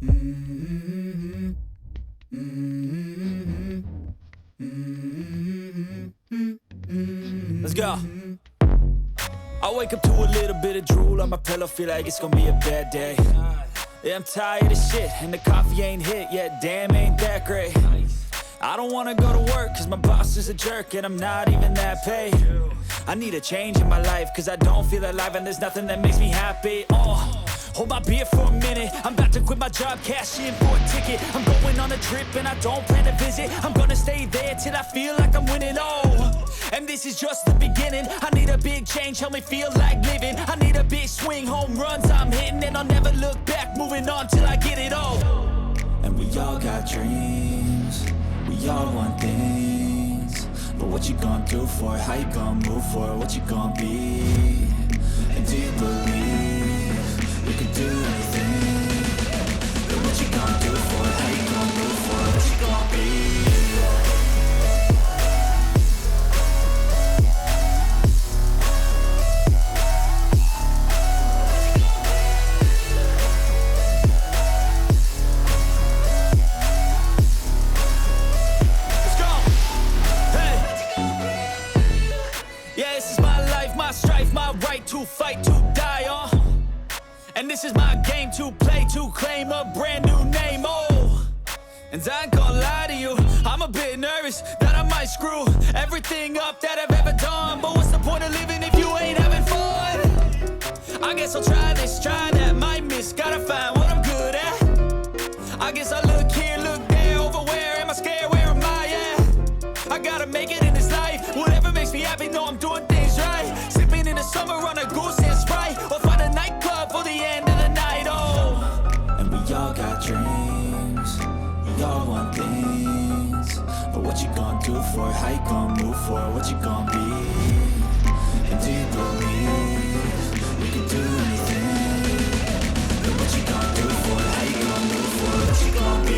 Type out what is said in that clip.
Mm-hmm. Let's go. I wake up to a little bit of drool on my pillow, feel like it's gonna be a bad day. Yeah, I'm tired of shit, and the coffee ain't hit yet, damn, ain't that great. I don't wanna go to work, cause my boss is a jerk, and I'm not even that paid. I need a change in my life, cause I don't feel alive, and there's nothing that makes me happy. Hold my beer for a minute, I'm about to quit my job, cash in for a ticket. I'm going on a trip and I don't plan to visit. I'm gonna stay there till I feel like I'm winning, and this is just the beginning. I need a big change, help me feel like living. I need a big swing, home runs I'm hitting, and I'll never look back, moving on till I get it all. And we all got dreams, we all want things, but what you gonna do for it? How you gonna move for it? What you gonna be? And do you believe you can do anything? But what you gonna do for it? How you gonna move for it? What you gonna be? Let's go! Hey! Yeah, this is my life, my strife, my right to fight, to die on. And this is my game to play, to claim a brand new name, And I ain't gonna lie to you, I'm a bit nervous that I might screw everything up that I've ever done. But what's the point of living if you ain't having fun? I guess I'll try this, try that, might miss, gotta find what I'm good at. I guess I look here, look there, over where am I scared, where am I at? I gotta make it in this life, whatever makes me happy, know I'm doing things right. Sipping in the summer on a goose and Sprite, or find a nightclub for the end of the night, And we all got dreams, we all want things, but what you gonna do for it? How you gonna move for it? What you gonna be? And do you believe you can do anything? But what you gonna do for it? How you gonna move for it? What you gonna be?